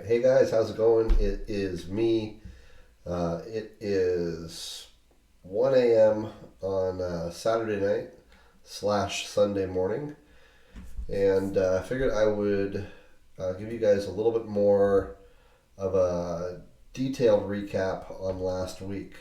Hey guys, how's it going? It is me. It is 1 a.m. on Saturday night slash Sunday morning, and I figured I would give you guys a little bit more of a detailed recap on last week.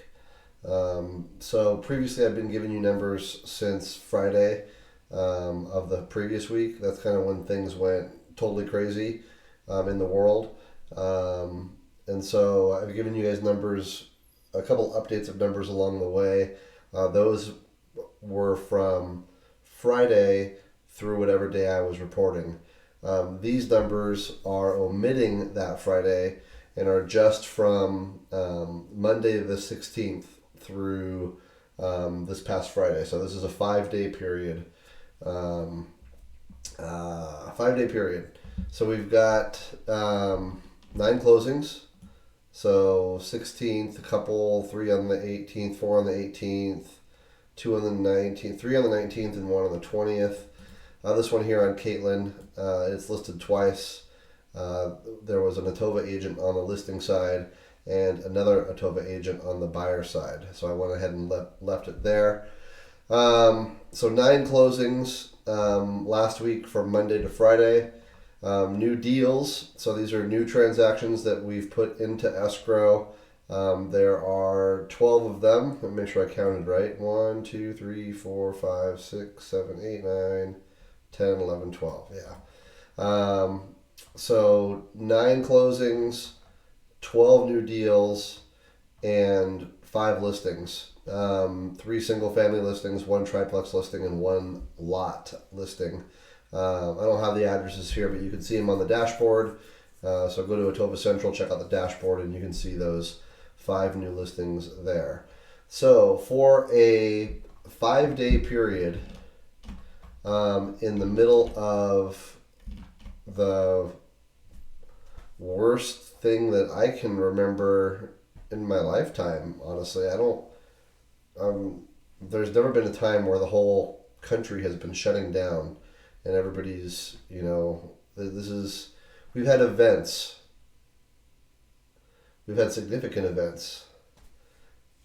So previously, I've been giving you numbers since Friday of the previous week. That's kind of when things went totally crazy in the world. And so I've given you guys numbers, a couple updates of numbers along the way. Those were from Friday through whatever day I was reporting. These numbers are omitting that Friday and are just from Monday the 16th through this past Friday. So this is a 5 day period. 5 day period. So we've got 9 closings. So 16th, a couple, 3 on the 18th, 4 on the 18th, 2 on the 19th, 3 on the 19th, and 1 on the 20th. This one here on Caitlin, it's listed twice. There was an Atova agent on the listing side and another Atova agent on the buyer side. So I went ahead and left it there. So 9 closings last week from Monday to Friday. New deals. So these are new transactions that we've put into escrow. There are 12 of them. Let me make sure I counted right. 1, 2, 3, 4, 5, 6, 7, 8, 9, 10, 11, 12. Yeah. So 9 closings, 12 new deals, and 5 listings. 3 single family listings, 1 triplex listing, and 1 lot listing. I don't have the addresses here, but you can see them on the dashboard. So go to Atova Central, check out the dashboard, and you can see those 5 new listings there. So for a 5 day period, in the middle of the worst thing that I can remember in my lifetime, honestly, there's never been a time where the whole country has been shutting down and everybody's, we've had events. We've had significant events.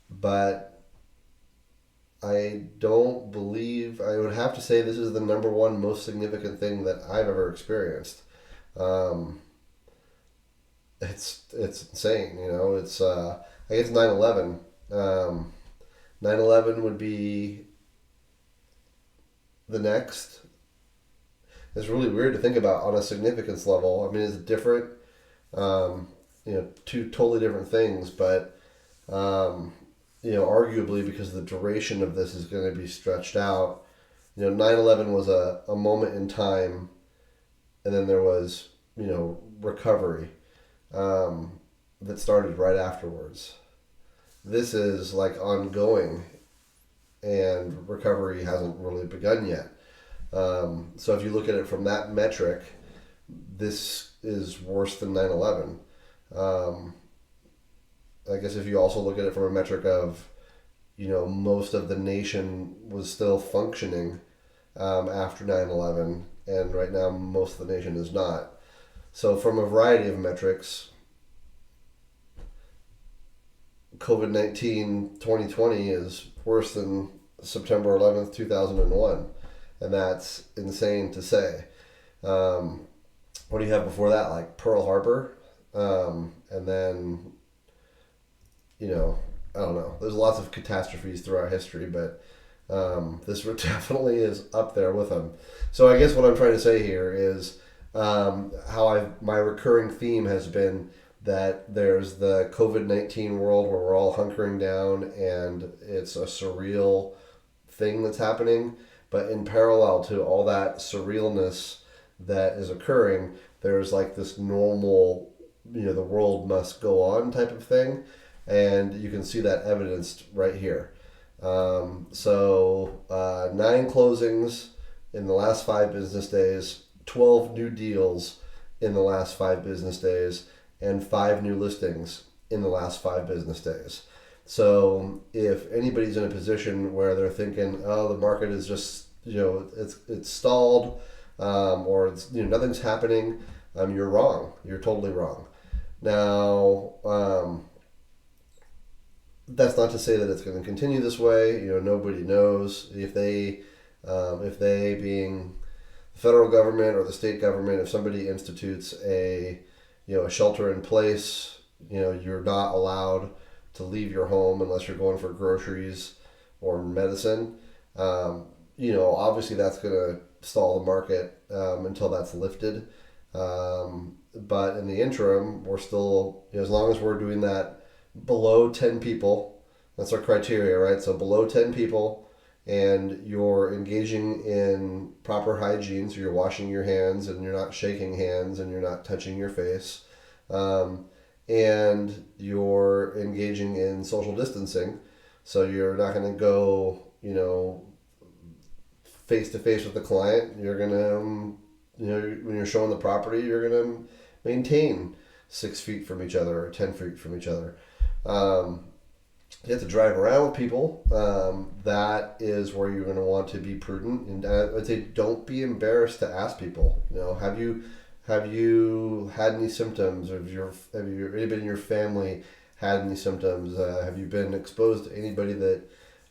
But I don't believe, I would have to say this is the number one most significant thing that I've ever experienced. It's insane, it's, I guess 9/11. 9/11 would be the next. It's really weird to think about on a significance level. I mean, it's different, 2 totally different things, but, arguably because the duration of this is going to be stretched out. 9/11 was a moment in time, and then there was, recovery that started right afterwards. This is like ongoing, and recovery hasn't really begun yet. So if you look at it from that metric, this is worse than 9/11. I guess if you also look at it from a metric of, most of the nation was still functioning after 9/11, and right now most of the nation is not. So from a variety of metrics, COVID-19 2020 is worse than September 11th, 2001. And that's insane to say. What do you have before that? Like Pearl Harbor? And then, I don't know. There's lots of catastrophes throughout history, but this definitely is up there with them. So I guess what I'm trying to say here is my recurring theme has been that there's the COVID-19 world where we're all hunkering down and it's a surreal thing that's happening. But in parallel to all that surrealness that is occurring, there's like this normal, the world must go on type of thing. And you can see that evidenced right here. So 9 closings in the last 5 business days, 12 new deals in the last 5 business days, and 5 new listings in the last 5 business days. So if anybody's in a position where they're thinking, oh, the market is just, it's stalled, or it's, nothing's happening, you're wrong. You're totally wrong. Now, that's not to say that it's going to continue this way. Nobody knows if they being the federal government or the state government, if somebody institutes a shelter in place, you're not allowed to leave your home unless you're going for groceries or medicine. Obviously that's going to stall the market until that's lifted. But in the interim, we're still, as long as we're doing that below 10 people, that's our criteria, right? So below 10 people, and you're engaging in proper hygiene, so you're washing your hands and you're not shaking hands and you're not touching your face, and you're engaging in social distancing, so you're not going to go, face to face with the client. You're going to, when you're showing the property, you're going to maintain 6 feet from each other or 10 feet from each other. You have to drive around with people. That is where you're going to want to be prudent. And I'd say don't be embarrassed to ask people. Have you had any symptoms? Have anybody in your family had any symptoms? Have you been exposed to anybody that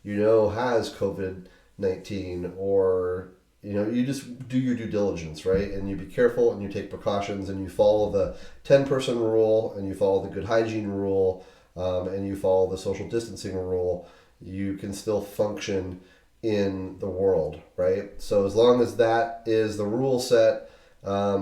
has COVID-19? Or you just do your due diligence, right? And you be careful and you take precautions and you follow the 10-person rule and you follow the good hygiene rule. And you follow the social distancing rule, you can still function in the world, right? So as long as that is the rule set, I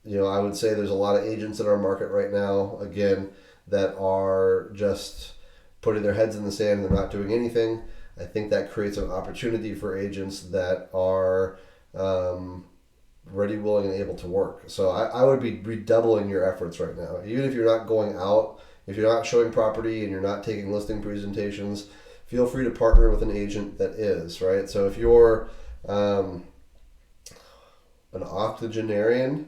would say there's a lot of agents in our market right now, again, that are just putting their heads in the sand and they're not doing anything. I think that creates an opportunity for agents that are ready, willing, and able to work. So I would be redoubling your efforts right now. Even if you're not going out, if you're not showing property and you're not taking listing presentations, feel free to partner with an agent that is, right? So if you're an octogenarian,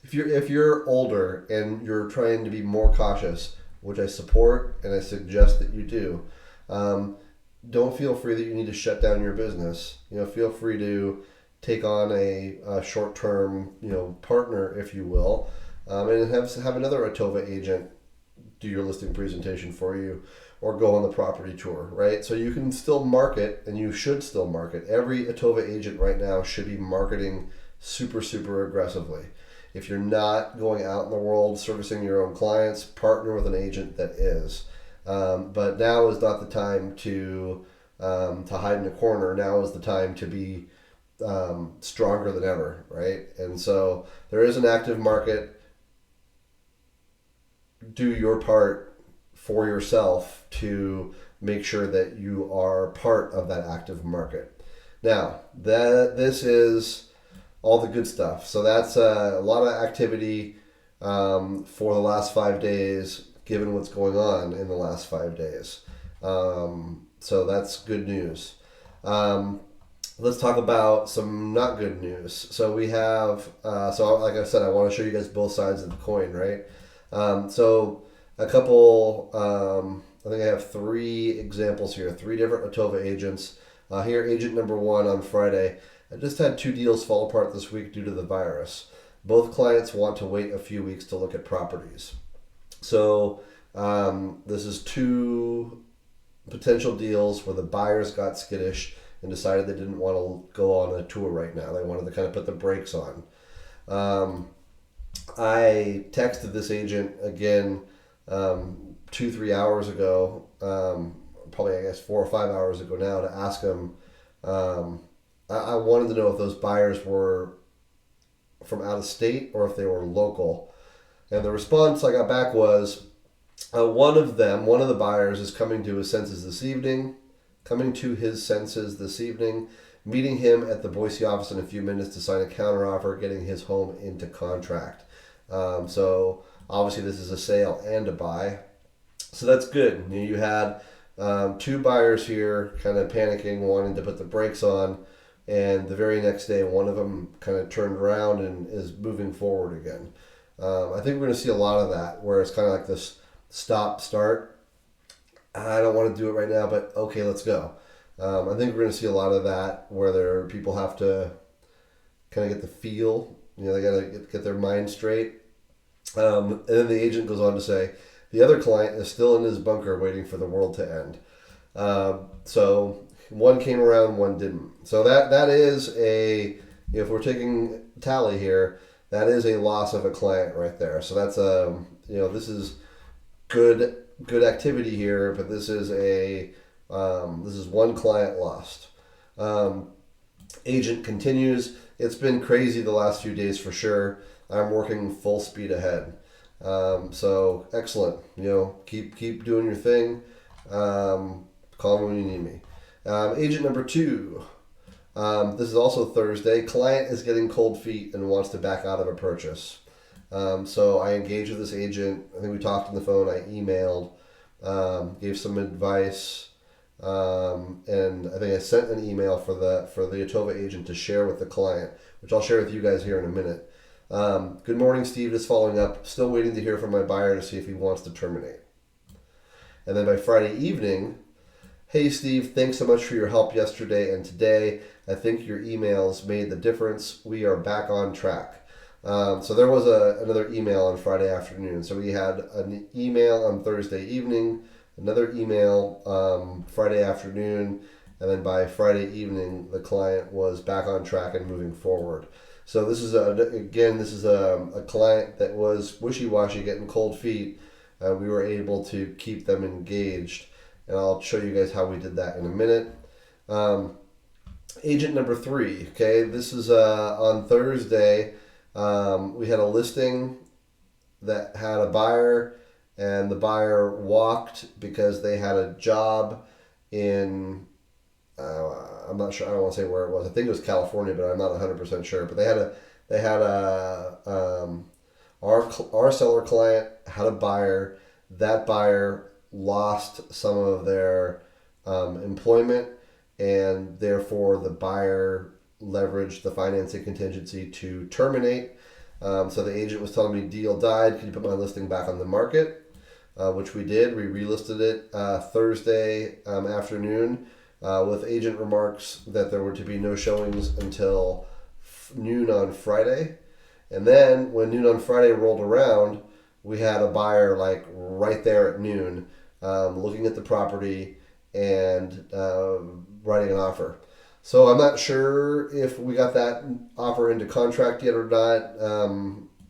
if you're older and you're trying to be more cautious, which I support and I suggest that you do, don't feel free that you need to shut down your business. Feel free to take on a short-term, partner, if you will, and have another Atova agent do your listing presentation for you or go on the property tour, right? So you can still market, and you should still market. Every Atova agent right now should be marketing super, super aggressively. If you're not going out in the world servicing your own clients, partner with an agent that is. But now is not the time to hide in a corner. Now is the time to be stronger than ever, right? And so there is an active market. Do your part for yourself to make sure that you are part of that active market. Now, this is all the good stuff. So that's a lot of activity for the last 5 days, given what's going on in the last 5 days. So that's good news. Let's talk about some not good news. So we have, like I said, I want to show you guys both sides of the coin, right? So a couple, I think I have 3 examples here, 3 different Atova agents. Here, agent number 1 on Friday. I just had 2 deals fall apart this week due to the virus. Both clients want to wait a few weeks to look at properties. So this is 2 potential deals where the buyers got skittish and decided they didn't want to go on a tour right now. They wanted to kind of put the brakes on. I texted this agent again 2-3 hours ago, probably I guess 4 or 5 hours ago now, to ask him. I wanted to know if those buyers were from out of state or if they were local. And the response I got back was one of the buyers is coming to his senses this evening, meeting him at the Boise office in a few minutes to sign a counteroffer, getting his home into contract. So obviously this is a sale and a buy. So that's good. You had 2 buyers here kind of panicking, wanting to put the brakes on, and the very next day one of them kind of turned around and is moving forward again. I think we're going to see a lot of that, where it's kind of like this stop, start. I don't want to do it right now, but okay, let's go. I think we're going to see a lot of that, where people have to kind of get the feel. They got to get their mind straight. And then the agent goes on to say, the other client is still in his bunker waiting for the world to end. So one came around, one didn't. So that is if we're taking tally here, that is a loss of a client right there. So that's this is good activity here, but this is one client lost. Agent continues. It's been crazy the last few days for sure. I'm working full speed ahead. So excellent. Keep doing your thing. Call me when you need me. Agent number 2. This is also Thursday. Client is getting cold feet and wants to back out of a purchase. So I engaged with this agent. I think we talked on the phone. I emailed, gave some advice, and I think I sent an email for the Atova agent to share with the client, which I'll share with you guys here in a minute. Good morning, Steve. Just following up. Still waiting to hear from my buyer to see if he wants to terminate. And then by Friday evening, hey, Steve, thanks so much for your help yesterday and today. I think your emails made the difference. We are back on track. So there was another email on Friday afternoon. So we had an email on Thursday evening, another email Friday afternoon, and then by Friday evening, the client was back on track and moving forward. So this is a client that was wishy-washy, getting cold feet. We were able to keep them engaged, and I'll show you guys how we did that in a minute. Agent number 3. Okay, this is on Thursday. We had a listing that had a buyer, and the buyer walked because they had a job in, I'm not sure, I don't want to say where it was. I think it was California, but I'm not 100% sure. But our seller client had a buyer. That buyer lost some of their employment, and therefore the buyer leveraged the financing contingency to terminate. So the agent was telling me, deal died. Can you put my listing back on the market? Which we did. We relisted it Thursday afternoon with agent remarks that there were to be no showings until noon on Friday. And then when noon on Friday rolled around, we had a buyer like right there at noon looking at the property and writing an offer. So I'm not sure if we got that offer into contract yet or not.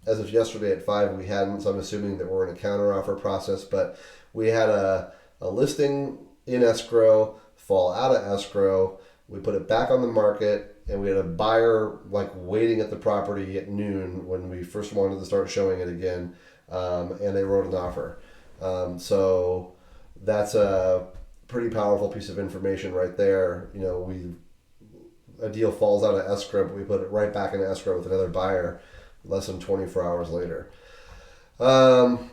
As of yesterday at 5, we hadn't, so I'm assuming that we're in a counteroffer process. But we had a listing in escrow fall out of escrow. We put it back on the market, and we had a buyer like waiting at the property at noon when we first wanted to start showing it again, and they wrote an offer. So that's a pretty powerful piece of information right there. A deal falls out of escrow, but we put it right back in escrow with another buyer less than 24 hours later. And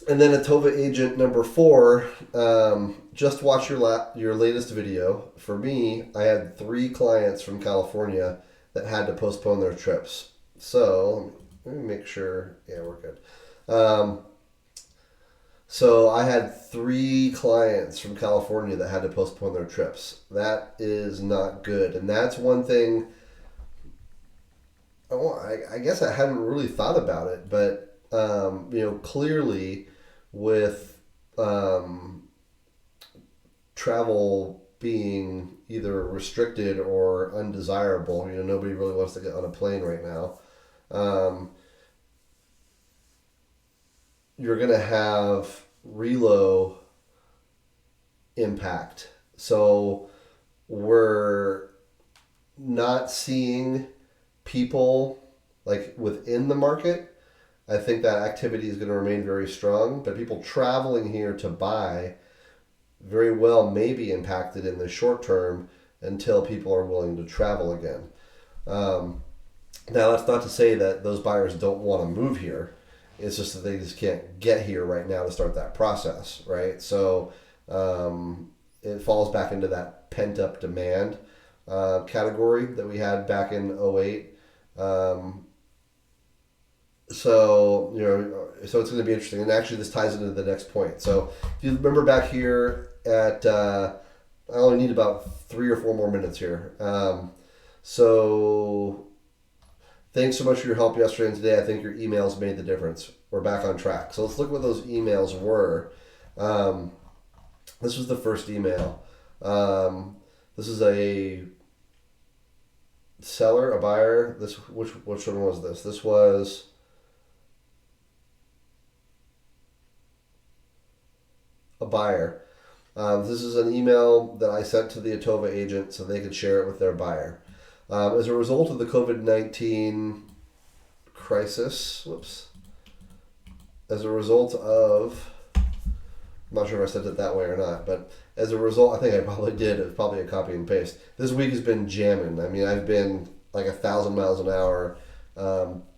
then Atova agent number 4, just watch your latest video. For me, I had 3 clients from California that had to postpone their trips. So let me make sure. Yeah, we're good. So I had 3 clients from California that had to postpone their trips. That is not good. And that's one thing, I guess I hadn't really thought about it, but clearly with travel being either restricted or undesirable, nobody really wants to get on a plane right now. You're going to have relo impact. So we're not seeing people like within the market. I think that activity is going to remain very strong, but people traveling here to buy very well may be impacted in the short term until people are willing to travel again. Now, that's not to say that those buyers don't want to move here. It's just that they just can't get here right now to start that process, right? So it falls back into that pent-up demand category that we had back in 2008. So it's going to be interesting. And actually, this ties into the next point. So if you remember back here at, I only need about 3 or 4 more minutes here. So Thanks so much for your help yesterday and today. I think your emails made the difference. We're back on track. So let's look what those emails were. Um, this was the first email. This is a seller, a buyer. Which one was this? This was a buyer. This is an email that I sent to the Atova agent so they could share it with their buyer. As a result of the COVID-19 crisis, as a result of, I'm not sure if I said it that way or not, but as a result, I think I probably did. It was probably a copy and paste. This week has been jamming. I mean, I've been like 1,000 miles an hour,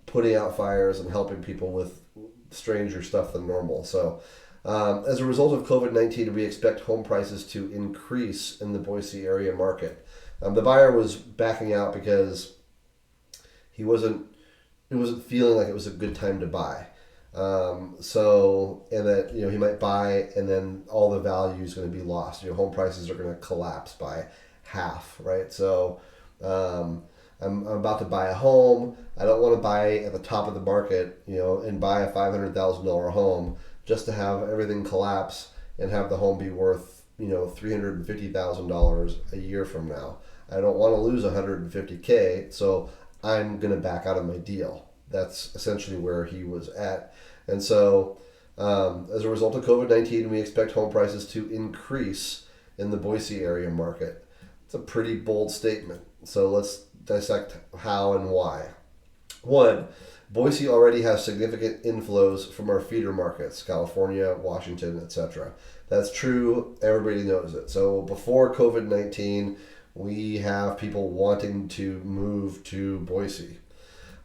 putting out fires and helping people with stranger stuff than normal. So, as a result of COVID-19, we expect home prices to increase in the Boise area market. The buyer was backing out because he wasn't feeling like it was a good time to buy. And that, he might buy and then all the value is going to be lost. Home prices are going to collapse by half, right? So, I'm about to buy a home. I don't want to buy at the top of the market, and buy a $500,000 home just to have everything collapse and have the home be worth, $350,000 a year from now. I don't want to lose $150K, so I'm going to back out of my deal. That's essentially where he was at. And so, as a result of COVID-19, we expect home prices to increase in the Boise area market. It's a pretty bold statement. So let's dissect how and why. One, Boise already has significant inflows from our feeder markets, California, Washington, etc. That's true. Everybody knows it. So before COVID-19, we have people wanting to move to Boise.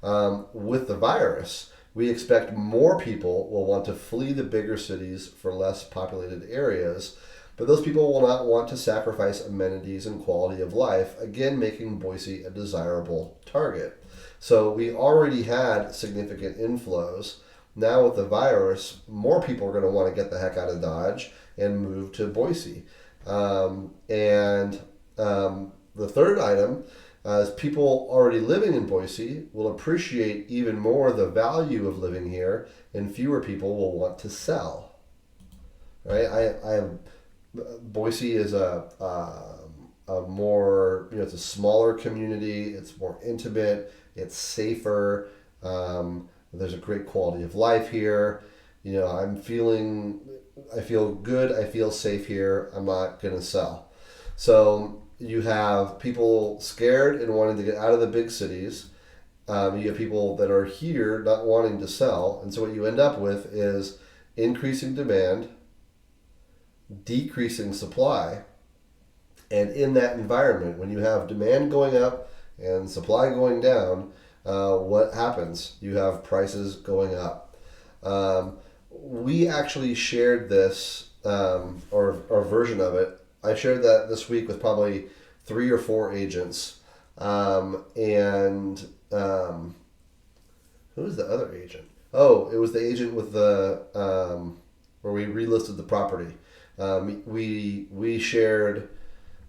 With the virus, we expect more people will want to flee the bigger cities for less populated areas, but those people will not want to sacrifice amenities and quality of life, again making Boise a desirable target. So we already had significant inflows. Now with the virus, more people are going to want to get the heck out of Dodge and move to Boise. The third item is people already living in Boise will appreciate even more the value of living here, and fewer people will want to sell. Right? Boise is a more, it's a smaller community. It's more intimate. It's safer. There's a great quality of life here. I feel good. I feel safe here. I'm not going to sell. So you have people scared and wanting to get out of the big cities. You have people that are here not wanting to sell. And so what you end up with is increasing demand, decreasing supply. And in that environment, when you have demand going up and supply going down, what happens? You have prices going up. We actually shared this, or a version of it. I shared that this week with probably 3 or 4 agents. Who was the other agent? Oh, it was the agent with the, where we relisted the property. We shared,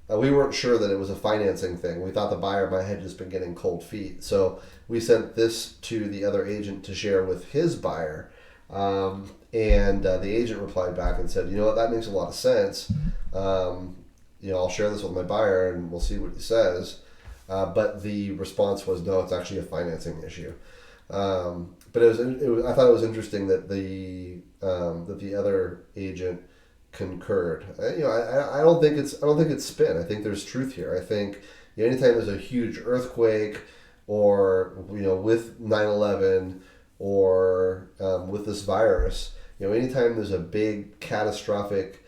we weren't sure that it was a financing thing. We thought the buyer might have just been getting cold feet. So we sent this to the other agent to share with his buyer. The agent replied back and said, that makes a lot of sense. I'll share this with my buyer and we'll see what he says. But the response was, no, it's actually a financing issue. But I thought it was interesting that the other agent concurred. I don't think it's spin. I think there's truth here. I think anytime there's a huge earthquake, or with 9/11, or with this virus, anytime there's a big catastrophic,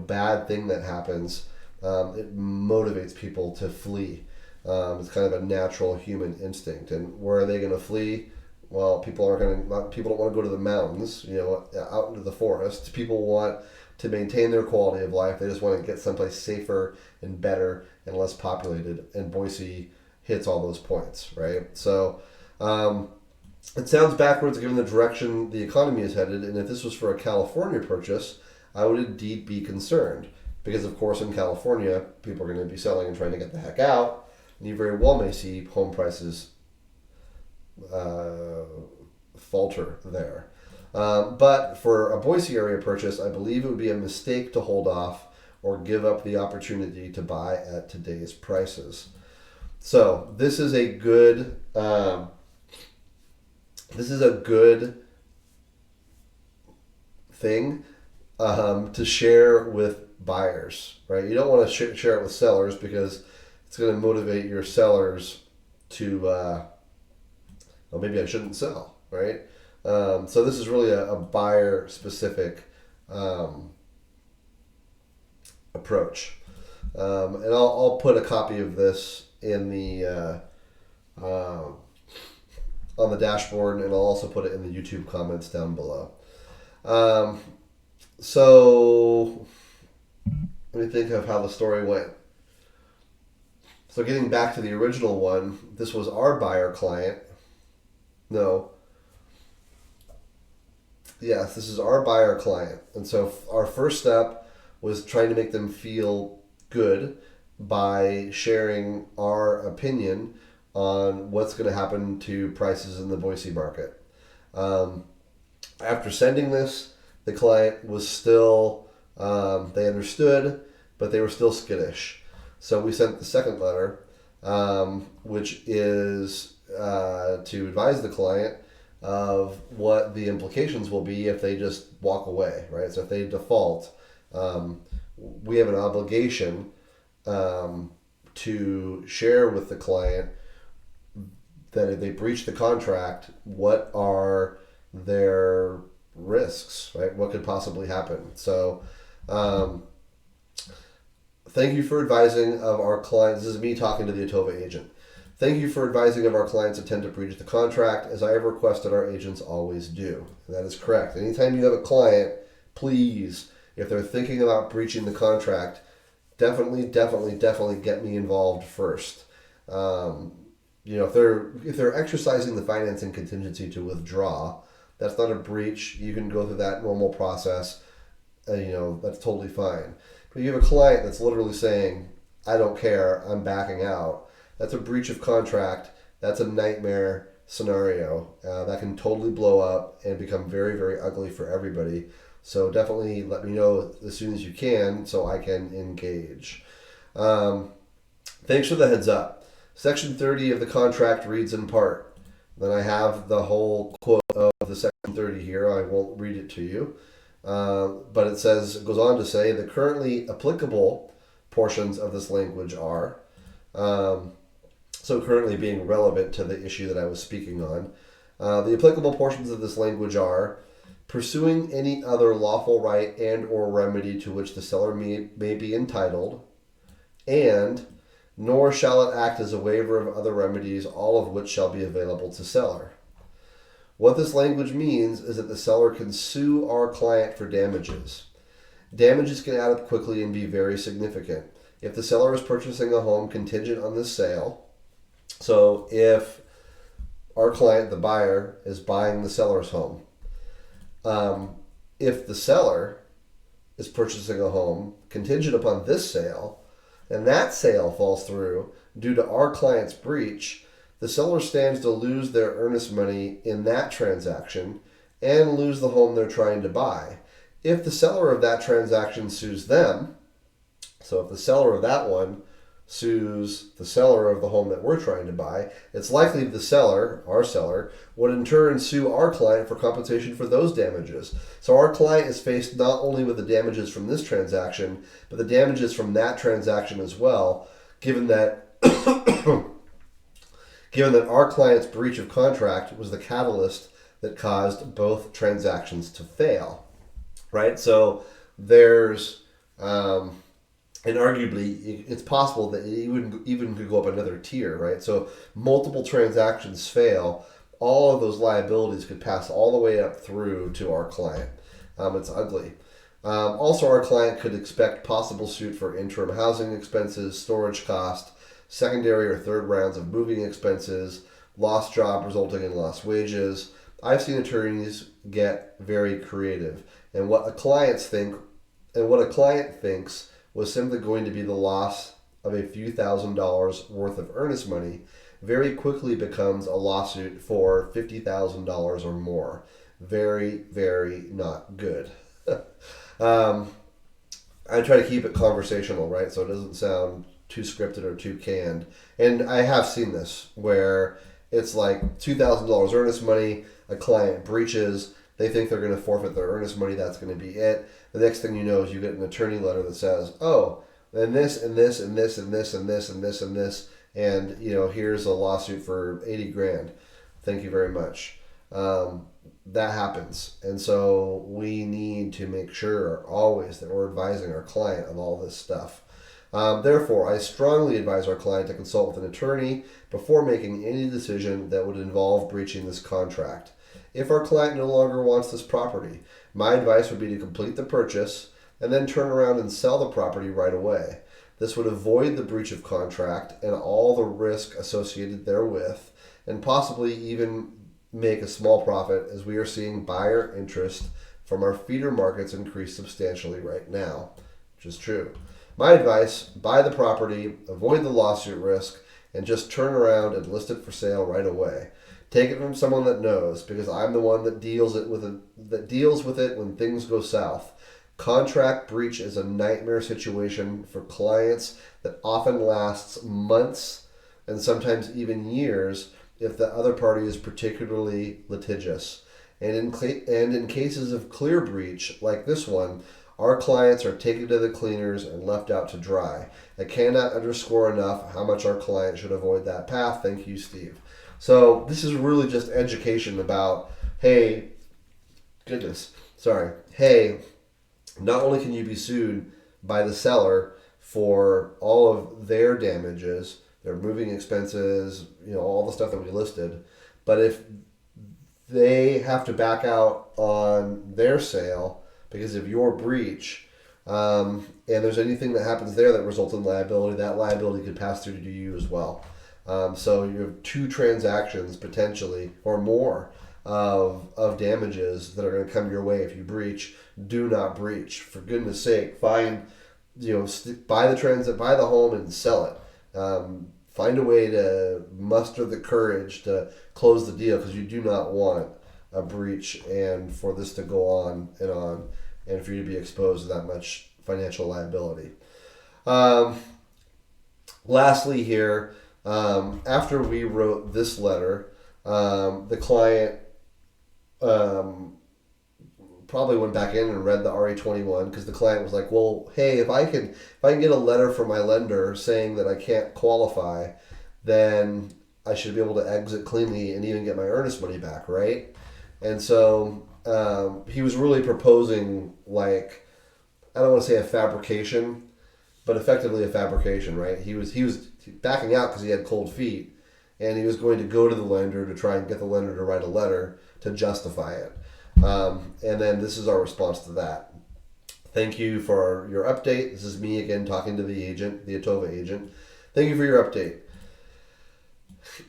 bad thing that happens, it motivates people to flee. It's kind of a natural human instinct. And where are they going to flee? Well, people don't want to go to the mountains, out into the forest. People want to maintain their quality of life. They just want to get someplace safer and better and less populated. And Boise hits all those points, right? So it sounds backwards given the direction the economy is headed. And if this was for a California purchase, I would indeed be concerned. Because, of course, in California, people are going to be selling and trying to get the heck out. And you very well may see home prices falter there. But for a Boise area purchase, I believe it would be a mistake to hold off or give up the opportunity to buy at today's prices. So this is a good thing to share with buyers, right? You don't want to share it with sellers because it's going to motivate your sellers to, well, maybe I shouldn't sell, right? So this is really a buyer specific approach. And I'll put a copy of this in the on the dashboard, and I'll also put it in the YouTube comments down below. So let me think of how the story went. So getting back to the original one, this was our buyer client. No. Yes, this is our buyer client. And so our first step was trying to make them feel good by sharing our opinion on what's going to happen to prices in the Boise market. After sending this, the client was still, they understood, but they were still skittish. So we sent the second letter, which is to advise the client of what the implications will be if they just walk away, right? So if they default, we have an obligation to share with the client that if they breach the contract, what are their risks, right? What could possibly happen? So, thank you for advising of our clients. This is me talking to the Atova agent. Thank you for advising of our clients attempt to breach the contract, as I have requested our agents always do. And that is correct. Anytime you have a client, please, if they're thinking about breaching the contract, definitely get me involved first. If they're exercising the financing contingency to withdraw, that's not a breach. You can go through that normal process. That's totally fine. But you have a client that's literally saying, I don't care, I'm backing out. That's a breach of contract. That's a nightmare scenario that can totally blow up and become very, very ugly for everybody. So definitely let me know as soon as you can so I can engage. Thanks for the heads up. Section 30 of the contract reads in part. Then I have the whole quote of the Section 30 here. I won't read it to you. But it goes on to say the currently applicable portions of this language are, so currently being relevant to the issue that I was speaking on, the applicable portions of this language are pursuing any other lawful right and or remedy to which the seller may be entitled, and nor shall it act as a waiver of other remedies, all of which shall be available to seller. What this language means is that the seller can sue our client for damages. Damages can add up quickly and be very significant. If the seller is purchasing a home contingent on this sale, so if our client, the buyer, is buying the seller's home, if the seller is purchasing a home contingent upon this sale, and that sale falls through due to our client's breach, the seller stands to lose their earnest money in that transaction and lose the home they're trying to buy. If the seller of that transaction sues them, so if the seller of that one sues the seller of the home that we're trying to buy, it's likely the seller, our seller, would in turn sue our client for compensation for those damages. So our client is faced not only with the damages from this transaction, but the damages from that transaction as well, given that our client's breach of contract was the catalyst that caused both transactions to fail, right? So there's, and arguably, it's possible that it even could go up another tier, right? So multiple transactions fail, all of those liabilities could pass all the way up through to our client. It's ugly. Also, our client could expect possible suit for interim housing expenses, storage cost, secondary or third rounds of moving expenses, lost job resulting in lost wages. I've seen attorneys get very creative, and what a client thinks was simply going to be the loss of a few $1,000s worth of earnest money very quickly becomes a lawsuit for $50,000 or more. Very, very not good. um, I try to keep it conversational, right? So it doesn't sound too scripted or too canned. And I have seen this where it's like $2,000 earnest money, a client breaches, they think they're going to forfeit their earnest money, that's going to be it. The next thing you know is you get an attorney letter that says, oh, and this and this and this and this and this and this and this, and here's a lawsuit for 80 grand. Thank you very much. That happens. And so we need to make sure always that we're advising our client of all this stuff. Therefore, I strongly advise our client to consult with an attorney before making any decision that would involve breaching this contract. If our client no longer wants this property, my advice would be to complete the purchase and then turn around and sell the property right away. This would avoid the breach of contract and all the risk associated therewith, and possibly even make a small profit, as we are seeing buyer interest from our feeder markets increase substantially right now, which is true. My advice, buy the property, avoid the lawsuit risk, and just turn around and list it for sale right away. Take it from someone that knows, because I'm the one that deals with it when things go south. Contract breach is a nightmare situation for clients that often lasts months and sometimes even years if the other party is particularly litigious. And in cases of clear breach, like this one, our clients are taken to the cleaners and left out to dry. I cannot underscore enough how much our client should avoid that path. Thank you, Steve. So this is really just education about, hey, not only can you be sued by the seller for all of their damages, their moving expenses, all the stuff that we listed, but if they have to back out on their sale because of your breach, and there's anything that happens there that results in liability, that liability could pass through to you as well. So you have two transactions potentially or more of damages that are going to come your way if you breach. Do not breach. For goodness sake, buy the home and sell it. Find a way to muster the courage to close the deal, because you do not want a breach and for this to go on and for you to be exposed to that much financial liability. Lastly here, after we wrote this letter, the client probably went back in and read the RE21, because the client was like, well, hey, if I can get a letter from my lender saying that I can't qualify, then I should be able to exit cleanly and even get my earnest money back, right? And so he was really proposing, like, I don't want to say a fabrication, but effectively a fabrication, right? He was backing out because he had cold feet, and he was going to go to the lender to try and get the lender to write a letter to justify it. And then this is our response to that. Thank you for your update. This is me again talking to the agent, the Atova agent. Thank you for your update.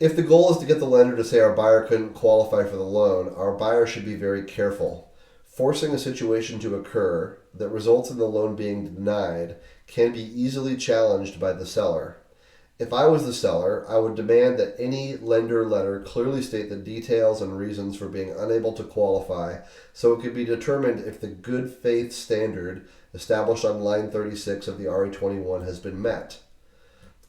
If the goal is to get the lender to say our buyer couldn't qualify for the loan, our buyer should be very careful. Forcing a situation to occur that results in the loan being denied can be easily challenged by the seller. If I was the seller, I would demand that any lender letter clearly state the details and reasons for being unable to qualify, so it could be determined if the good faith standard established on line 36 of the RE21 has been met.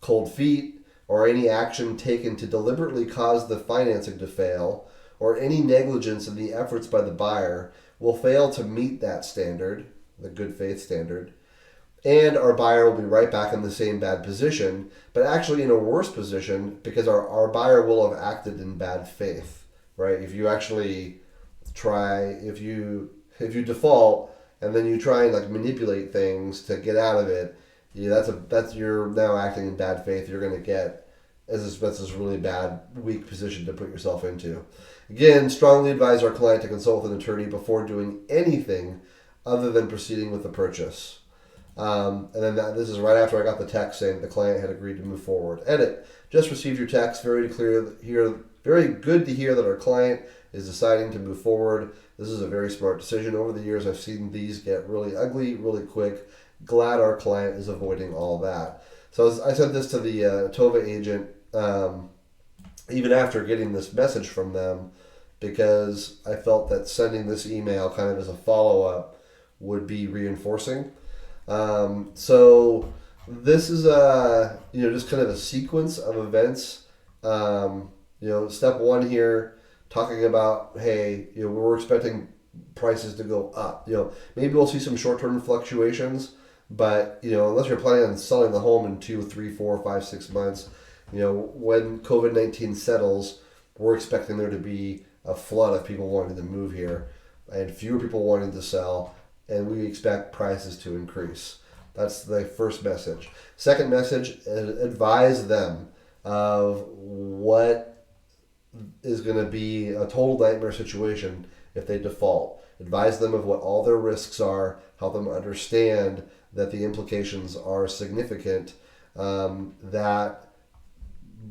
Cold feet, or any action taken to deliberately cause the financing to fail, or any negligence in the efforts by the buyer, will fail to meet that standard, the good faith standard, and our buyer will be right back in the same bad position, but actually in a worse position, because our buyer will have acted in bad faith, right? If you actually if you default and then you try and manipulate things to get out of it, that's you're now acting in bad faith. You're going to get that's this really bad, weak position to put yourself into. Again, strongly advise our client to consult with an attorney before doing anything other than proceeding with the purchase. And then this is right after I got the text saying the client had agreed to move forward. Edit. Just received your text. Very good to hear that our client is deciding to move forward. This is a very smart decision. Over the years, I've seen these get really ugly, really quick. Glad our client is avoiding all that. So I sent this to the Atova agent even after getting this message from them, because I felt that sending this email kind of as a follow up would be reinforcing. So this is a just kind of a sequence of events. Step one here, talking about, hey, we're expecting prices to go up. Maybe we'll see some short term fluctuations, but unless you're planning on selling the home in 2, 3, 4, 5, 6 months, when COVID-19 settles, we're expecting there to be a flood of people wanting to move here and fewer people wanting to sell, and we expect prices to increase. That's the first message. Second message, advise them of what is going to be a total nightmare situation if they default. Advise them of what all their risks are, help them understand that the implications are significant. That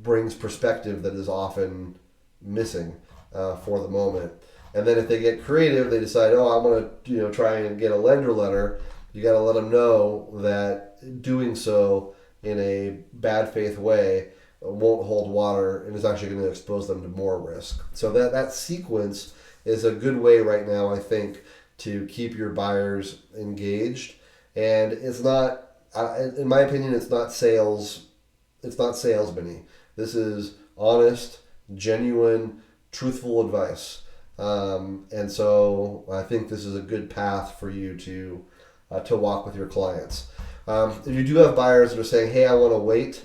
brings perspective that is often missing for the moment. And then if they get creative, they decide, oh, I'm going to try and get a lender letter. You got to let them know that doing so in a bad faith way won't hold water and is actually going to expose them to more risk. So that sequence is a good way right now, I think, to keep your buyers engaged. And it's not, in my opinion, it's not sales. It's not salesman-y. This is honest, genuine, truthful advice. And so I think this is a good path for you to walk with your clients. If you do have buyers that are saying, hey, I want to wait,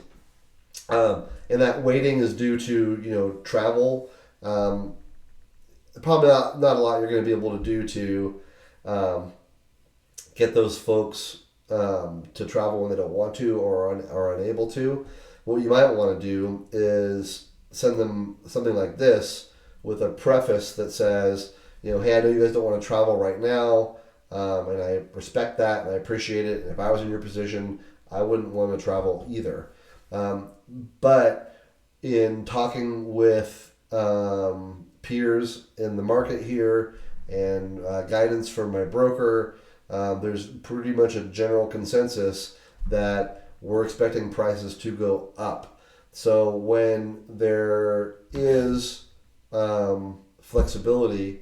and that waiting is due to travel, probably not a lot you're going to be able to do to get those folks to travel when they don't want to or are unable to. What you might want to do is send them something like this with a preface that says, hey, I know you guys don't want to travel right now, and I respect that and I appreciate it. And if I was in your position, I wouldn't want to travel either. But in talking with peers in the market here and guidance from my broker, there's pretty much a general consensus that we're expecting prices to go up. So when there is flexibility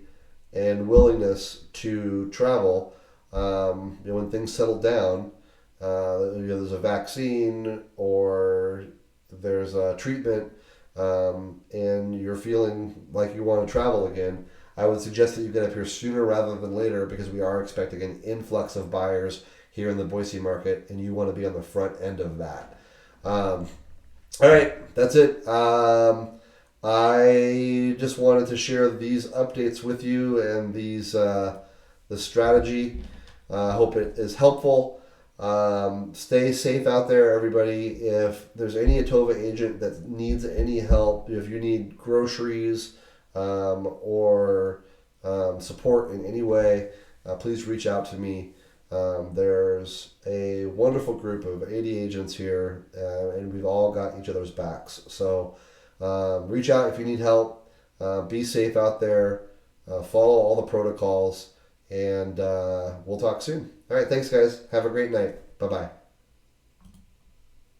and willingness to travel, when things settle down, there's a vaccine or there's a treatment, and you're feeling like you want to travel again, I would suggest that you get up here sooner rather than later, because we are expecting an influx of buyers here in the Boise market, and you want to be on the front end of that. All right, that's it. I just wanted to share these updates with you and the strategy. I hope it is helpful. Stay safe out there, everybody. If there's any Atova agent that needs any help, if you need groceries or support in any way, please reach out to me. There's a wonderful group of 80 agents here, and we've all got each other's backs. So reach out if you need help. Be safe out there. Follow all the protocols, and we'll talk soon. All right, thanks, guys. Have a great night. Bye-bye.